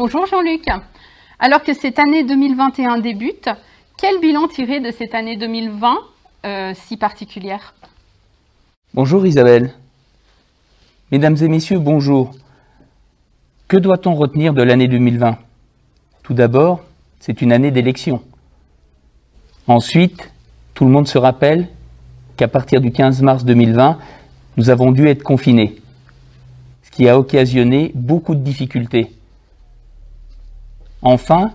Bonjour Jean-Luc. Alors que cette année 2021 débute, quel bilan tirer de cette année 2020 si particulière? Bonjour Isabelle. Mesdames et messieurs, bonjour. Que doit-on retenir de l'année 2020? Tout d'abord, c'est une année d'élection. Ensuite, tout le monde se rappelle qu'à partir du 15 mars 2020, nous avons dû être confinés, ce qui a occasionné beaucoup de difficultés. Enfin,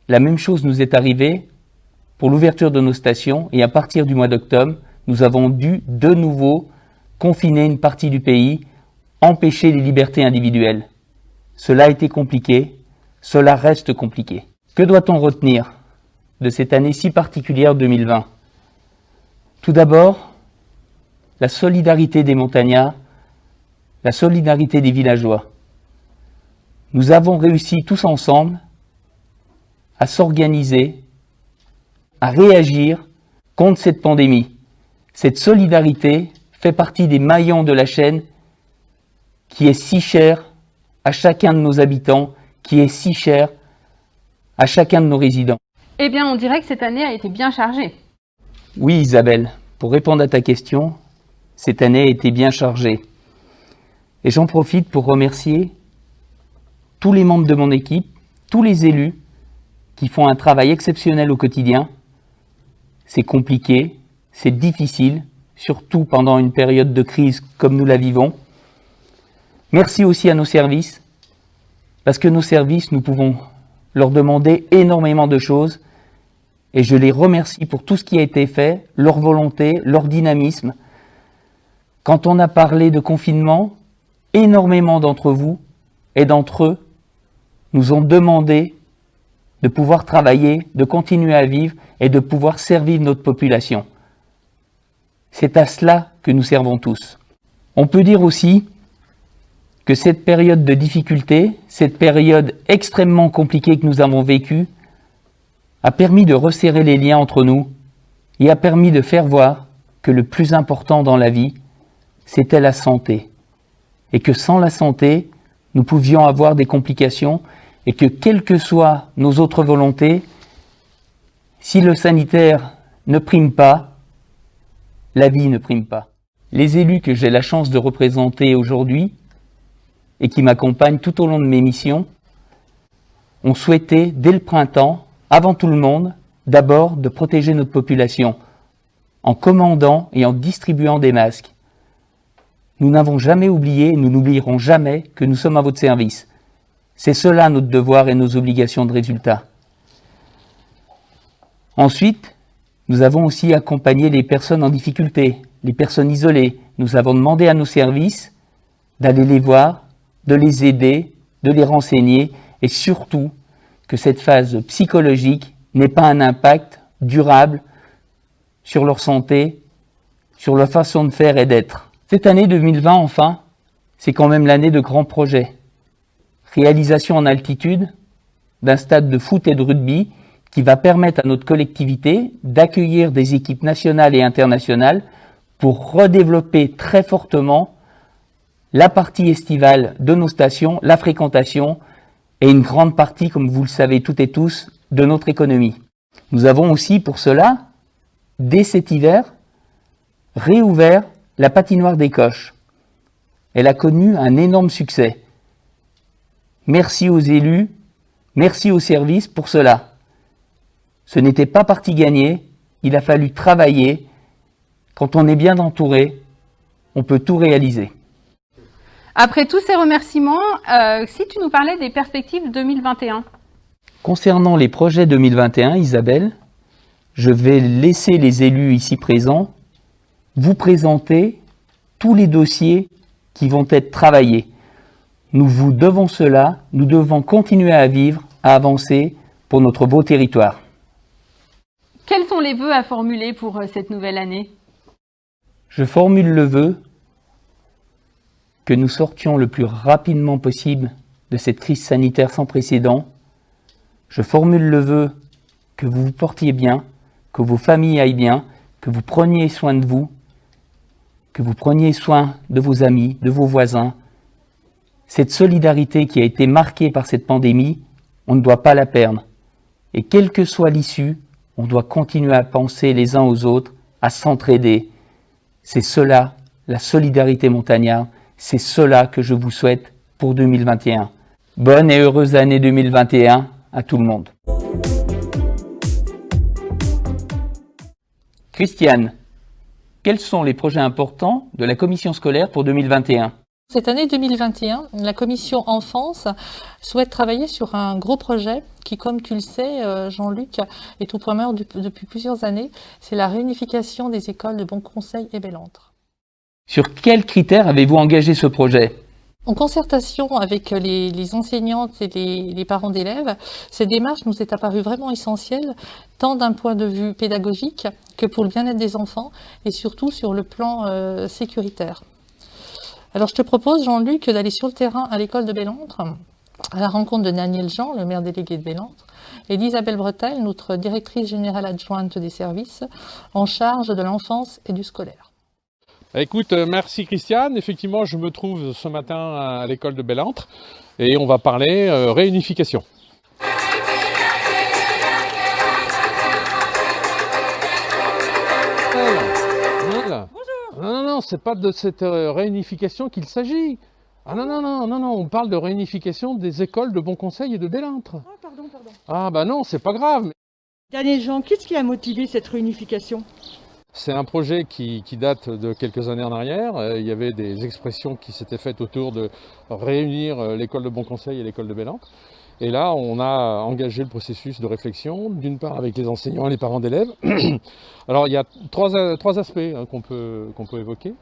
la même chose nous est arrivée pour l'ouverture de nos stations et à partir du mois d'octobre, nous avons dû de nouveau confiner une partie du pays, empêcher les libertés individuelles. Cela a été compliqué, cela reste compliqué. Que doit-on retenir de cette année si particulière 2020? Tout d'abord, la solidarité des montagnards, la solidarité des villageois. Nous avons réussi tous ensemble à s'organiser, à réagir contre cette pandémie. Cette solidarité fait partie des maillons de la chaîne qui est si chère à chacun de nos habitants, qui est si chère à chacun de nos résidents. Eh bien, on dirait que cette année a été bien chargée. Oui Isabelle, pour répondre à ta question, cette année a été bien chargée. Et j'en profite pour remercier tous les membres de mon équipe, tous les élus qui font un travail exceptionnel au quotidien. C'est compliqué, c'est difficile, surtout pendant une période de crise comme nous la vivons. Merci aussi à nos services, parce que nos services, nous pouvons leur demander énormément de choses et je les remercie pour tout ce qui a été fait, leur volonté, leur dynamisme. Quand on a parlé de confinement, énormément d'entre vous et d'entre eux nous ont demandé de pouvoir travailler, de continuer à vivre et de pouvoir servir notre population. C'est à cela que nous servons tous. On peut dire aussi que cette période de difficulté, cette période extrêmement compliquée que nous avons vécue, a permis de resserrer les liens entre nous et a permis de faire voir que le plus important dans la vie, c'était la santé. Et que sans la santé, nous pouvions avoir des complications et que quelles que soient nos autres volontés, si le sanitaire ne prime pas, la vie ne prime pas. Les élus que j'ai la chance de représenter aujourd'hui et qui m'accompagnent tout au long de mes missions ont souhaité, dès le printemps, avant tout le monde, d'abord de protéger notre population en commandant et en distribuant des masques. Nous n'avons jamais oublié, nous n'oublierons jamais que nous sommes à votre service. C'est cela notre devoir et nos obligations de résultat. Ensuite, nous avons aussi accompagné les personnes en difficulté, les personnes isolées. Nous avons demandé à nos services d'aller les voir, de les aider, de les renseigner et surtout que cette phase psychologique n'ait pas un impact durable sur leur santé, sur leur façon de faire et d'être. Cette année 2020, enfin, c'est quand même l'année de grands projets. Réalisation en altitude d'un stade de foot et de rugby qui va permettre à notre collectivité d'accueillir des équipes nationales et internationales pour redévelopper très fortement la partie estivale de nos stations, la fréquentation et une grande partie, comme vous le savez toutes et tous, de notre économie. Nous avons aussi pour cela, dès cet hiver, réouvert la patinoire des Coches. Elle a connu un énorme succès. Merci aux élus, merci aux services pour cela. Ce n'était pas partie gagnée, il a fallu travailler. Quand on est bien entouré, on peut tout réaliser. Après tous ces remerciements, si tu nous parlais des perspectives 2021. Concernant les projets 2021, Isabelle, je vais laisser les élus ici présents vous présenter tous les dossiers qui vont être travaillés. Nous vous devons cela, nous devons continuer à vivre, à avancer pour notre beau territoire. Quels sont les vœux à formuler pour cette nouvelle année? Je formule le vœu que nous sortions le plus rapidement possible de cette crise sanitaire sans précédent. Je formule le vœu que vous vous portiez bien, que vos familles aillent bien, que vous preniez soin de vous, que vous preniez soin de vos amis, de vos voisins. Cette solidarité qui a été marquée par cette pandémie, on ne doit pas la perdre. Et quelle que soit l'issue, on doit continuer à penser les uns aux autres, à s'entraider. C'est cela, la solidarité montagnarde, c'est cela que je vous souhaite pour 2021. Bonne et heureuse année 2021 à tout le monde. Christiane, quels sont les projets importants de la commission scolaire pour 2021 ? Cette année 2021, la commission enfance souhaite travailler sur un gros projet qui, comme tu le sais, Jean-Luc, est au point mort depuis plusieurs années. C'est la réunification des écoles de Bon Conseil et Bellentre. Sur quels critères avez-vous engagé ce projet ? En concertation avec les enseignantes et les parents d'élèves, cette démarche nous est apparue vraiment essentielle, tant d'un point de vue pédagogique que pour le bien-être des enfants et surtout sur le plan sécuritaire. Alors je te propose, Jean-Luc, d'aller sur le terrain à l'école de Bellentre, à la rencontre de Daniel Jean, le maire délégué de Bellentre, et d'Isabelle Bretel, notre directrice générale adjointe des services, en charge de l'enfance et du scolaire. Écoute, merci Christiane. Effectivement, je me trouve ce matin à l'école de Bellentre et on va parler réunification. Voilà. Non, c'est pas de cette réunification qu'il s'agit. Ah non, on parle de réunification des écoles de Bon Conseil et de Bellentre. Ah, pardon. Ah bah non, c'est pas grave. Daniel Jean, qu'est-ce qui a motivé cette réunification ? C'est un projet qui date de quelques années en arrière. Il y avait des expressions qui s'étaient faites autour de réunir l'école de Bon Conseil et l'école de Bellentre. Et là, on a engagé le processus de réflexion, d'une part avec les enseignants et les parents d'élèves. Alors, il y a trois aspects qu'on peut évoquer.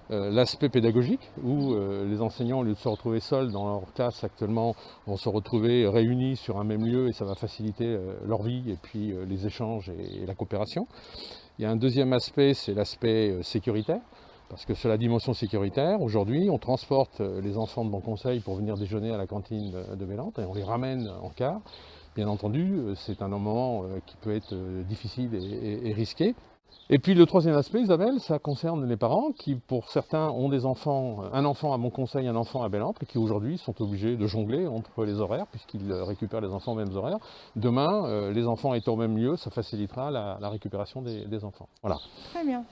L'aspect pédagogique, où les enseignants, au lieu de se retrouver seuls dans leur classe actuellement, vont se retrouver réunis sur un même lieu et ça va faciliter leur vie et puis les échanges et la coopération. Il y a un deuxième aspect, c'est l'aspect sécuritaire. Parce que sur la dimension sécuritaire, aujourd'hui, on transporte les enfants de Bon Conseil pour venir déjeuner à la cantine de Bellentre et on les ramène en car. Bien entendu, c'est un moment qui peut être difficile et risqué. Et puis le troisième aspect, Isabelle, ça concerne les parents qui, pour certains, ont des enfants, un enfant à Bon Conseil, un enfant à Bellentre, et qui aujourd'hui sont obligés de jongler entre les horaires, puisqu'ils récupèrent les enfants aux mêmes horaires. Demain, les enfants étant au même lieu, ça facilitera la récupération des enfants. Voilà. Très bien.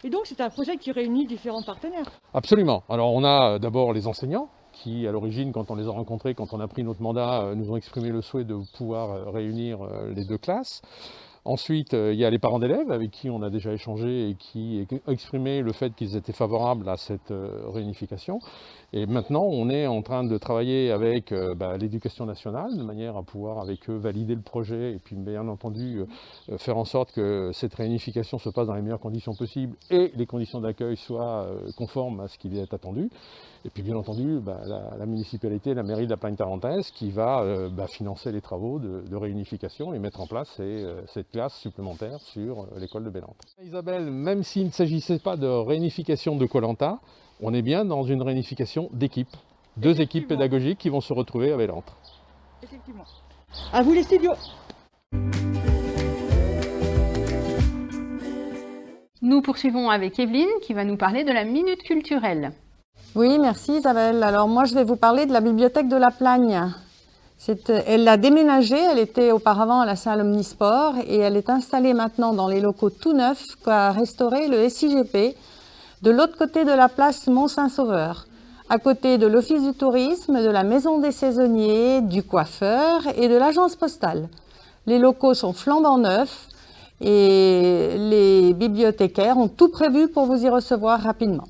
Et donc c'est un projet qui réunit différents partenaires. Absolument. Alors on a d'abord les enseignants qui, à l'origine, quand on les a rencontrés, quand on a pris notre mandat, nous ont exprimé le souhait de pouvoir réunir les deux classes. Ensuite, il y a les parents d'élèves avec qui on a déjà échangé et qui ont exprimé le fait qu'ils étaient favorables à cette réunification. Et maintenant, on est en train de travailler avec l'éducation nationale, de manière à pouvoir avec eux valider le projet et puis bien entendu faire en sorte que cette réunification se passe dans les meilleures conditions possibles et les conditions d'accueil soient conformes à ce qui est attendu. Et puis bien entendu, la municipalité, la mairie de la Plagne-Tarentaise qui va financer les travaux de réunification et mettre en place cette classe supplémentaire sur l'école de Bellentre. Isabelle, même s'il ne s'agissait pas de réunification de Koh-Lanta, on est bien dans une réunification d'équipes. Deux équipes pédagogiques qui vont se retrouver à Bellentre. Effectivement. À vous les studios. Nous poursuivons avec Evelyne qui va nous parler de la minute culturelle. Oui, merci Isabelle. Alors moi, je vais vous parler de la bibliothèque de la Plagne. Elle a déménagé, elle était auparavant à la salle Omnisport et elle est installée maintenant dans les locaux tout neufs qu'a restauré le SIGP de l'autre côté de la place Mont-Saint-Sauveur, à côté de l'Office du tourisme, de la Maison des saisonniers, du coiffeur et de l'agence postale. Les locaux sont flambant neufs et les bibliothécaires ont tout prévu pour vous y recevoir rapidement.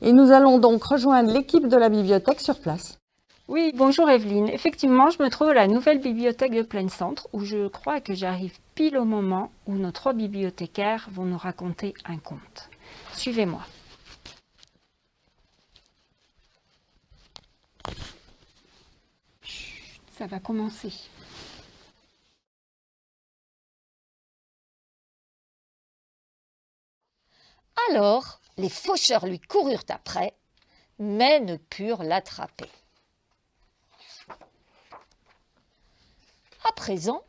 Et nous allons donc rejoindre l'équipe de la bibliothèque sur place. Oui, bonjour Evelyne. Effectivement, je me trouve à la nouvelle bibliothèque de Plaine Centre où je crois que j'arrive pile au moment où nos trois bibliothécaires vont nous raconter un conte. Suivez-moi. Chut, ça va commencer. Alors, les faucheurs lui coururent après, mais ne purent l'attraper. À présent,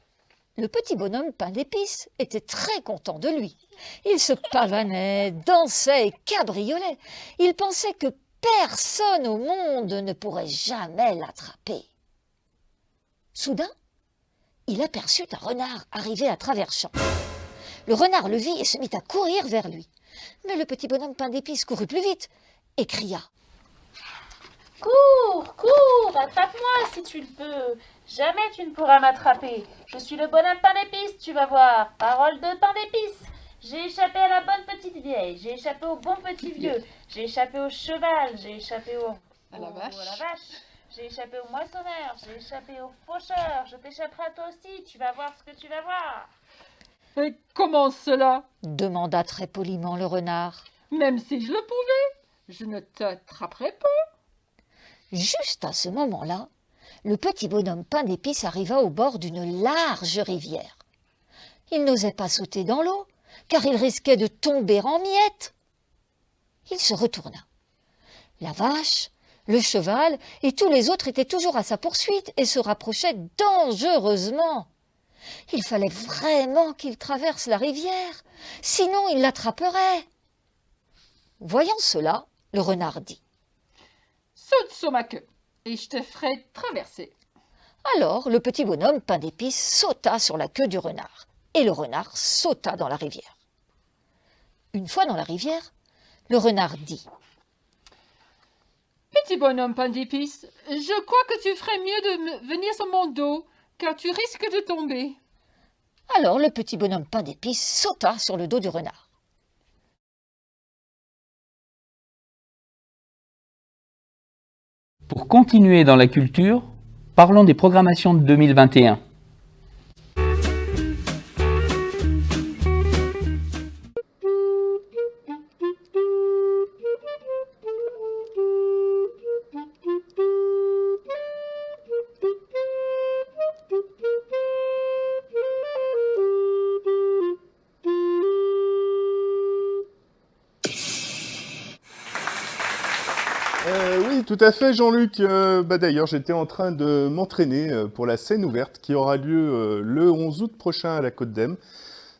le petit bonhomme pain d'épices était très content de lui. Il se pavanait, dansait et cabriolait. Il pensait que personne au monde ne pourrait jamais l'attraper. Soudain, il aperçut un renard arriver à travers champs. Le renard le vit et se mit à courir vers lui. Mais le petit bonhomme pain d'épices courut plus vite et cria. Cours, cours, attrape-moi si tu le peux. Jamais tu ne pourras m'attraper. Je suis le bonhomme pain d'épices, tu vas voir. Parole de pain d'épices. J'ai échappé à la bonne petite vieille, j'ai échappé au bon petit vieux, j'ai échappé au cheval, j'ai échappé à la vache, j'ai échappé au moissonneur, j'ai échappé au faucheur. Je t'échapperai à toi aussi, tu vas voir ce que tu vas voir. Et comment cela? Demanda très poliment le renard. Même si je le pouvais, je ne t'attraperai pas. Juste à ce moment-là, le petit bonhomme pain d'épices arriva au bord d'une large rivière. Il n'osait pas sauter dans l'eau, car il risquait de tomber en miettes. Il se retourna. La vache, le cheval et tous les autres étaient toujours à sa poursuite et se rapprochaient dangereusement. Il fallait vraiment qu'il traverse la rivière, sinon il l'attraperait. Voyant cela, le renard dit. Saute sur ma queue, et je te ferai traverser. Alors le petit bonhomme pain d'épices sauta sur la queue du renard, et le renard sauta dans la rivière. Une fois dans la rivière, le renard dit. Petit bonhomme pain d'épices, je crois que tu ferais mieux de venir sur mon dos, car tu risques de tomber. Alors le petit bonhomme pain d'épices sauta sur le dos du renard. Pour continuer dans la culture, parlons des programmations de 2021. Oui, tout à fait, Jean-Luc. D'ailleurs, j'étais en train de m'entraîner pour la scène ouverte qui aura lieu le 11 août prochain à la Côte d'Em.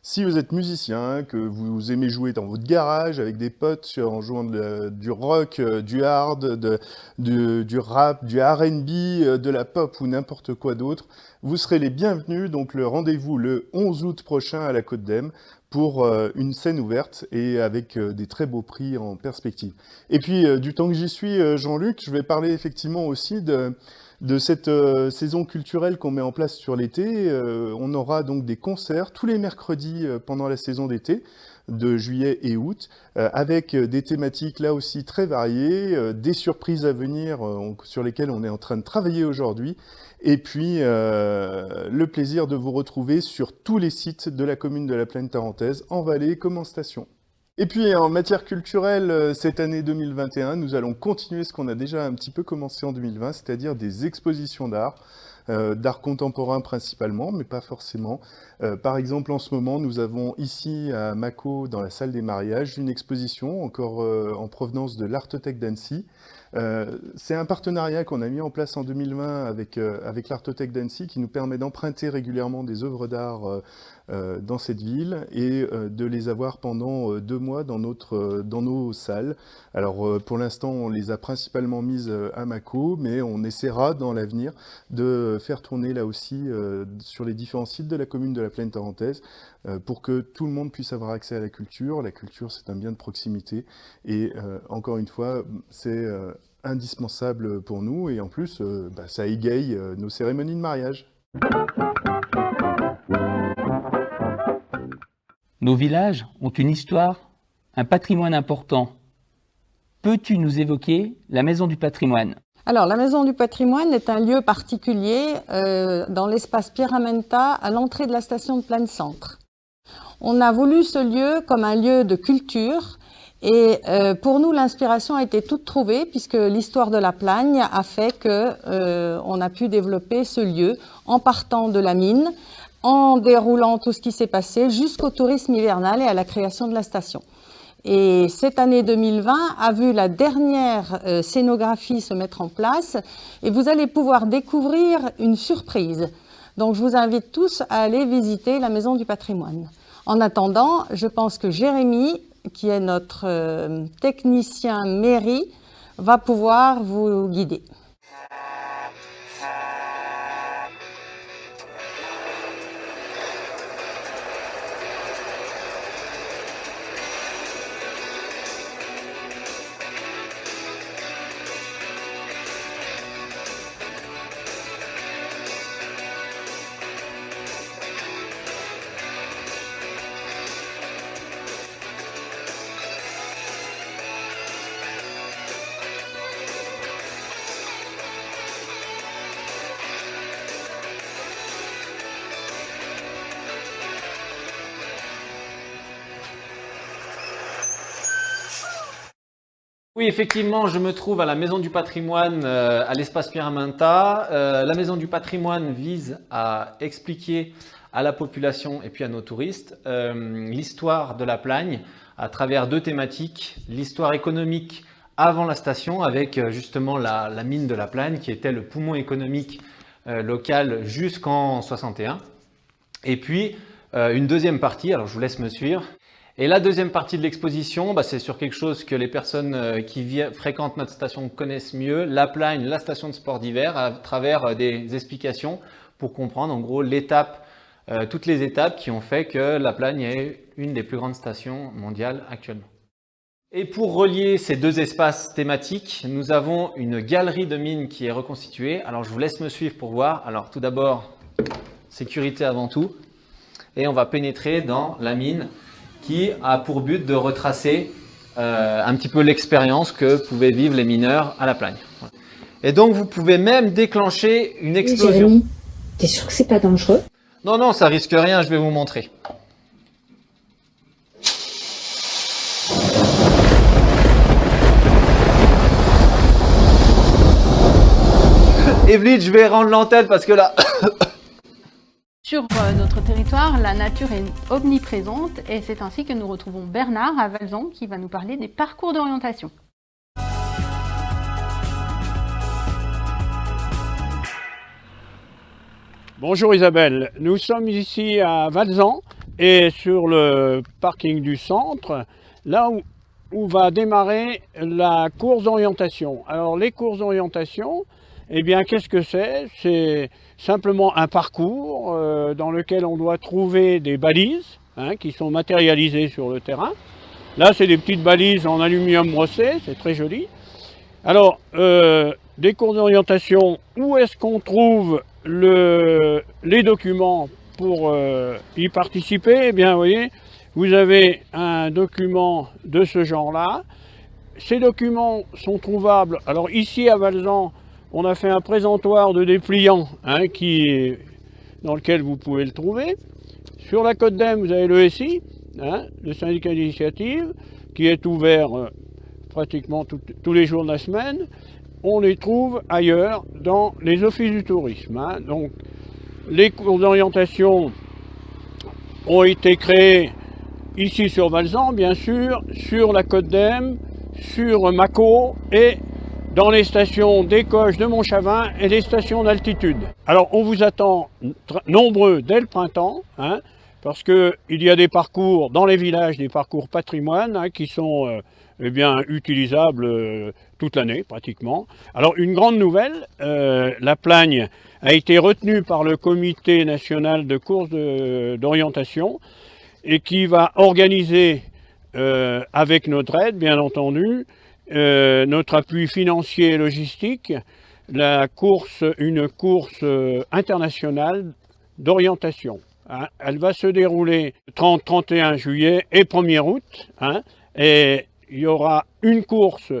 Si vous êtes musicien, que vous aimez jouer dans votre garage avec des potes en jouant du rock, du hard, du rap, du R&B, de la pop ou n'importe quoi d'autre, vous serez les bienvenus. Donc le rendez-vous le 11 août prochain à la Côte d'Em pour une scène ouverte et avec des très beaux prix en perspective. Et puis, du temps que j'y suis, Jean-Luc, je vais parler effectivement aussi de cette saison culturelle qu'on met en place sur l'été. On aura donc des concerts tous les mercredis pendant la saison d'été, de juillet et août, avec des thématiques là aussi très variées, des surprises à venir sur lesquelles on est en train de travailler aujourd'hui, et puis le plaisir de vous retrouver sur tous les sites de la commune de la Plaine Tarentaise, en vallée comme en station. Et puis en matière culturelle, cette année 2021, nous allons continuer ce qu'on a déjà un petit peu commencé en 2020, c'est-à-dire des expositions d'art contemporain principalement, mais pas forcément. Par exemple, en ce moment, nous avons ici à Mâcon, dans la salle des mariages, une exposition encore en provenance de l'Artothèque d'Annecy. C'est un partenariat qu'on a mis en place en 2020 avec l'Artothèque d'Annecy qui nous permet d'emprunter régulièrement des œuvres d'art dans cette ville et de les avoir pendant 2 mois dans nos salles. Alors pour l'instant, on les a principalement mises à Mâcon, mais on essaiera dans l'avenir de faire tourner là aussi sur les différents sites de la commune de la Plaine Tarentaise pour que tout le monde puisse avoir accès à la culture. La culture, c'est un bien de proximité et encore une fois, c'est indispensable pour nous et en plus, ça égaye nos cérémonies de mariage. Nos villages ont une histoire, un patrimoine important. Peux-tu nous évoquer la Maison du Patrimoine ? Alors, la Maison du Patrimoine est un lieu particulier dans l'espace Pierramenta à l'entrée de la station de Plaine-Centre. On a voulu ce lieu comme un lieu de culture et pour nous, l'inspiration a été toute trouvée puisque l'histoire de la Plagne a fait qu'on a pu développer ce lieu en partant de la mine, en déroulant tout ce qui s'est passé jusqu'au tourisme hivernal et à la création de la station. Et cette année 2020 a vu la dernière scénographie se mettre en place et vous allez pouvoir découvrir une surprise. Donc je vous invite tous à aller visiter la Maison du Patrimoine. En attendant, je pense que Jérémy, qui est notre technicien mairie, va pouvoir vous guider. Oui, effectivement, je me trouve à la Maison du Patrimoine, à l'Espace Pierre-Aminta. La Maison du Patrimoine vise à expliquer à la population et puis à nos touristes l'histoire de la Plagne à travers deux thématiques. L'histoire économique avant la station avec justement la mine de la Plagne qui était le poumon économique local jusqu'en 61. Et puis une deuxième partie, alors je vous laisse me suivre. Et la deuxième partie de l'exposition, c'est sur quelque chose que les personnes qui fréquentent notre station connaissent mieux, la Plagne, la station de sport d'hiver, à travers des explications pour comprendre en gros l'étape, toutes les étapes qui ont fait que la Plagne est une des plus grandes stations mondiales actuellement. Et pour relier ces deux espaces thématiques, nous avons une galerie de mines qui est reconstituée. Alors je vous laisse me suivre pour voir. Alors tout d'abord, sécurité avant tout. Et on va pénétrer dans la mine qui a pour but de retracer un petit peu l'expérience que pouvaient vivre les mineurs à la Plagne. Et donc vous pouvez même déclencher une explosion. Jérémy, t'es sûr que c'est pas dangereux? Non, non, ça risque rien, je vais vous montrer. Evelyne, je vais rendre l'antenne parce que là... Sur notre territoire, la nature est omniprésente et c'est ainsi que nous retrouvons Bernard à Valzon qui va nous parler des parcours d'orientation. Bonjour Isabelle, nous sommes ici à Valzon et sur le parking du centre, là où va démarrer la course d'orientation. Alors les courses d'orientation, eh bien qu'est-ce que c'est? C'est simplement un parcours dans lequel on doit trouver des balises qui sont matérialisées sur le terrain. Là c'est des petites balises en aluminium brossé, c'est très joli. Alors des courses d'orientation, où est-ce qu'on trouve les documents pour y participer? Eh bien, vous voyez, vous avez un document de ce genre-là. Ces documents sont trouvables. Alors ici à Valzon, on a fait un présentoir de dépliant dans lequel vous pouvez le trouver. Sur la Côte d'Em, vous avez le SI, le syndicat d'initiative, qui est ouvert pratiquement tous les jours de la semaine. On les trouve ailleurs dans les offices du tourisme. Donc, les cours d'orientation ont été créés ici sur Valzon, bien sûr, sur la Côte d'Em, sur Mâcon et dans les stations d'Écoche, de Montchavin et les stations d'altitude. Alors, on vous attend nombreux dès le printemps, parce qu'il y a des parcours dans les villages, des parcours patrimoine qui sont utilisables toute l'année pratiquement. Alors une grande nouvelle, la Plagne a été retenue par le comité national de courses d'orientation et qui va organiser avec notre aide bien entendu, notre appui financier et logistique, une course internationale d'orientation. Elle va se dérouler le 30-31 juillet et 1er août. Et il y aura une course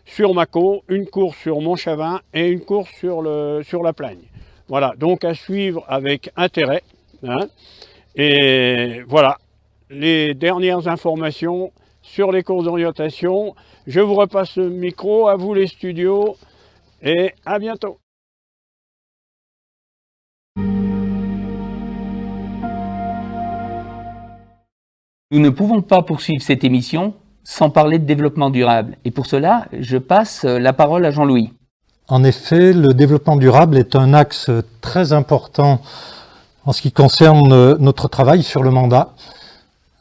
sur Mâcon, une course sur Montchavin et une course sur la Plagne. Voilà, donc à suivre avec intérêt. Et voilà, les dernières informations sur les courses d'orientation. Je vous repasse le micro, à vous les studios, et à bientôt. Nous ne pouvons pas poursuivre cette émission sans parler de développement durable. Et pour cela, je passe la parole à Jean-Louis. En effet, le développement durable est un axe très important en ce qui concerne notre travail sur le mandat.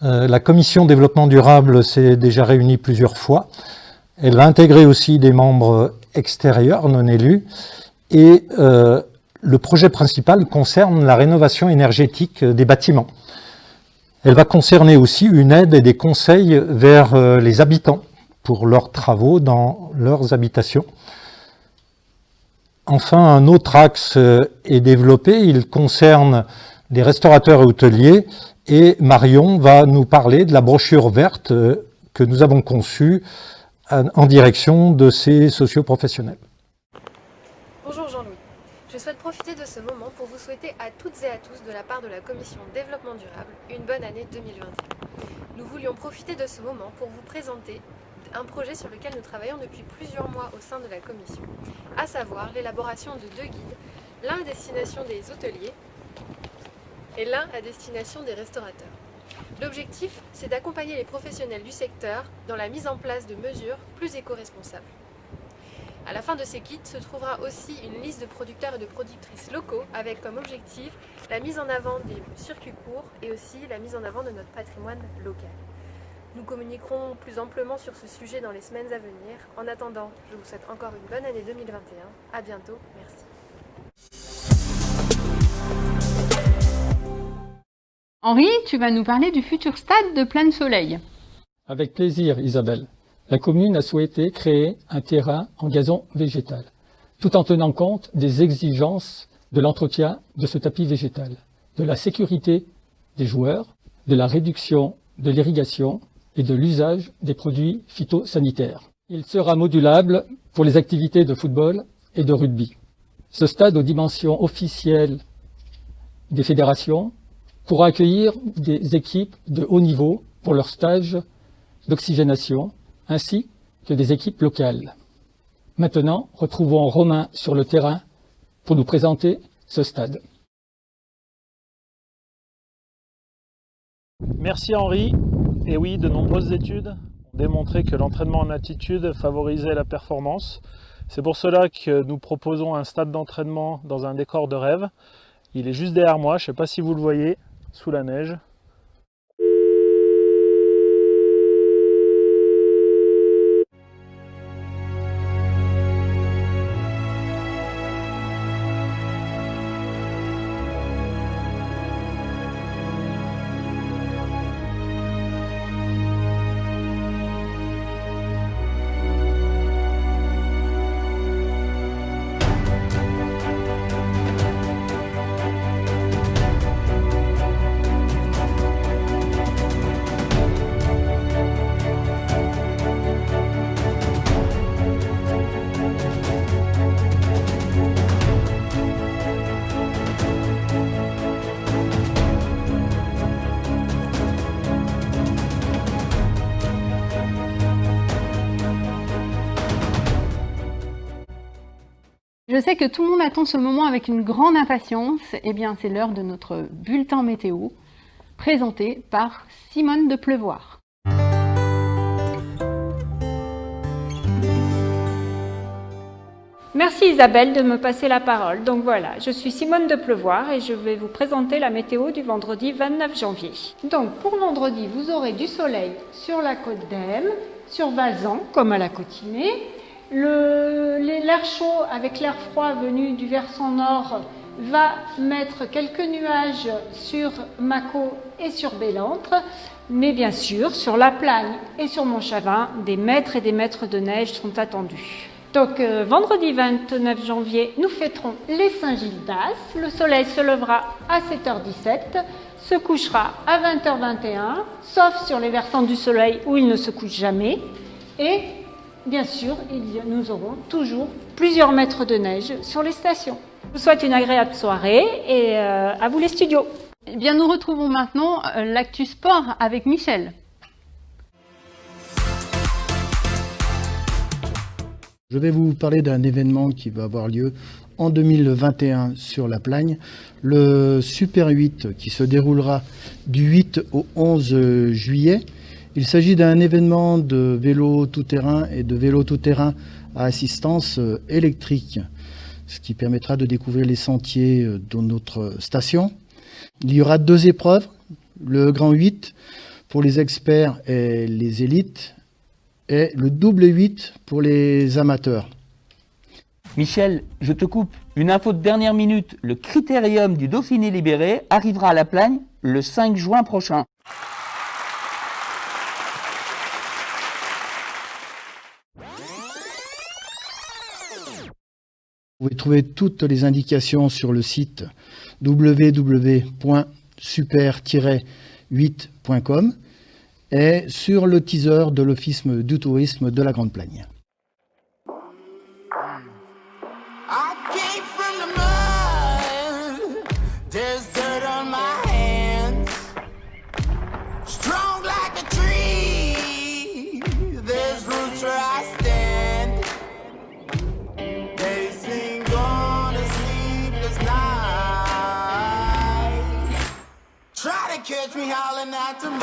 La commission développement durable s'est déjà réunie plusieurs fois. Elle va intégrer aussi des membres extérieurs non élus et le projet principal concerne la rénovation énergétique des bâtiments. Elle va concerner aussi une aide et des conseils vers les habitants pour leurs travaux dans leurs habitations. Enfin, un autre axe est développé, il concerne les restaurateurs et hôteliers, et Marion va nous parler de la brochure verte que nous avons conçue en direction de ces socioprofessionnels. Bonjour Jean-Louis, je souhaite profiter de ce moment pour vous souhaiter à toutes et à tous de la part de la Commission Développement Durable une bonne année 2021. Nous voulions profiter de ce moment pour vous présenter un projet sur lequel nous travaillons depuis plusieurs mois au sein de la Commission, à savoir l'élaboration de 2 guides, l'un à destination des hôteliers et l'un à destination des restaurateurs. L'objectif, c'est d'accompagner les professionnels du secteur dans la mise en place de mesures plus éco-responsables. À la fin de ces guides se trouvera aussi une liste de producteurs et de productrices locaux avec comme objectif la mise en avant des circuits courts et aussi la mise en avant de notre patrimoine local. Nous communiquerons plus amplement sur ce sujet dans les semaines à venir. En attendant, je vous souhaite encore une bonne année 2021. À bientôt, merci. Henri, tu vas nous parler du futur stade de Plein Soleil. Avec plaisir, Isabelle. La commune a souhaité créer un terrain en gazon végétal, tout en tenant compte des exigences de l'entretien de ce tapis végétal, de la sécurité des joueurs, de la réduction de l'irrigation et de l'usage des produits phytosanitaires. Il sera modulable pour les activités de football et de rugby. Ce stade aux dimensions officielles des fédérations pourra accueillir des équipes de haut niveau pour leur stage d'oxygénation, ainsi que des équipes locales. Maintenant, retrouvons Romain sur le terrain pour nous présenter ce stade. Merci Henri. Et oui, de nombreuses études ont démontré que l'entraînement en altitude favorisait la performance. C'est pour cela que nous proposons un stade d'entraînement dans un décor de rêve. Il est juste derrière moi, je ne sais pas si vous le voyez, sous la neige. Je sais que tout le monde attend ce moment avec une grande impatience. Eh bien, c'est l'heure de notre bulletin météo, présenté par Simone de Pleuvoir. Merci Isabelle de me passer la parole. Donc voilà, je suis Simone de Pleuvoir et je vais vous présenter la météo du vendredi 29 janvier. Donc pour vendredi, vous aurez du soleil sur la côte d'Em, sur Valzan, comme à la Cotinée. L'air chaud avec l'air froid venu du versant nord va mettre quelques nuages sur Mâcon et sur Bellentre, mais bien sûr sur La Plagne et sur Montchavin, des mètres et des mètres de neige sont attendus. Donc vendredi 29 janvier, nous fêterons les Saint-Gildas. Le soleil se levera à 7h17, se couchera à 20h21, sauf sur les versants du soleil où il ne se couche jamais. Et bien sûr, nous aurons toujours plusieurs mètres de neige sur les stations. Je vous souhaite une agréable soirée et à vous les studios. Eh bien, nous retrouvons maintenant l'actu sport avec Michel. Je vais vous parler d'un événement qui va avoir lieu en 2021 sur La Plagne, le Super 8 qui se déroulera du 8 au 11 juillet. Il s'agit d'un événement de vélo tout-terrain et de vélo tout-terrain à assistance électrique, ce qui permettra de découvrir les sentiers de notre station. Il y aura 2 épreuves, le Grand 8 pour les experts et les élites, et le double 8 pour les amateurs. Michel, je te coupe. Une info de dernière minute. Le critérium du Dauphiné libéré arrivera à La Plagne le 5 juin prochain. Vous pouvez trouver toutes les indications sur le site www.super-8.com et sur le teaser de l'Office du tourisme de la Grande Plagne. Catch me howling at the moon.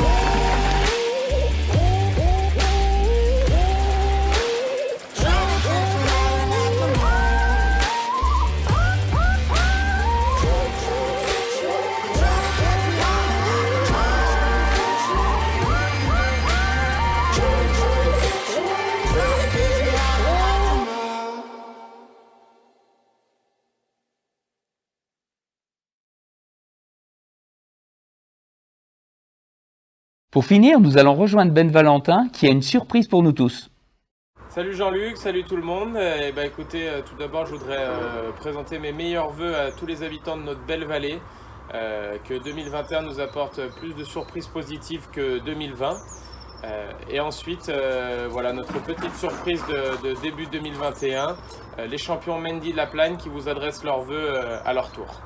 Pour finir, nous allons rejoindre Ben Valentin qui a une surprise pour nous tous. Salut Jean-Luc, salut tout le monde. Écoutez, tout d'abord je voudrais présenter mes meilleurs vœux à tous les habitants de notre belle vallée. Que 2021 nous apporte plus de surprises positives que 2020. Et ensuite, voilà notre petite surprise de début 2021. Les champions Mendy de La Plagne qui vous adressent leurs vœux à leur tour.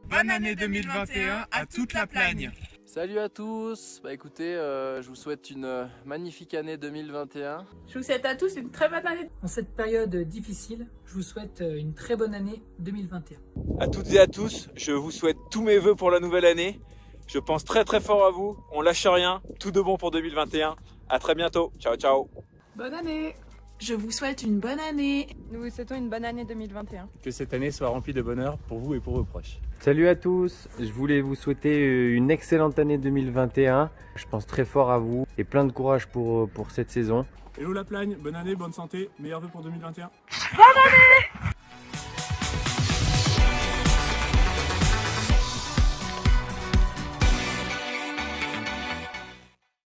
Bonne année 2021 à toute La Plagne. Salut à tous, écoutez, je vous souhaite une magnifique année 2021. Je vous souhaite à tous une très bonne année. En cette période difficile, je vous souhaite une très bonne année 2021. À toutes et à tous, je vous souhaite tous mes vœux pour la nouvelle année. Je pense très très fort à vous, on lâche rien, tout de bon pour 2021. À très bientôt, ciao ciao. Bonne année. Je vous souhaite une bonne année. Nous vous souhaitons une bonne année 2021. Que cette année soit remplie de bonheur pour vous et pour vos proches. Salut à tous, je voulais vous souhaiter une excellente année 2021. Je pense très fort à vous et plein de courage pour cette saison. Hello La Plagne, bonne année, bonne santé, meilleurs vœux pour 2021. Bonne année.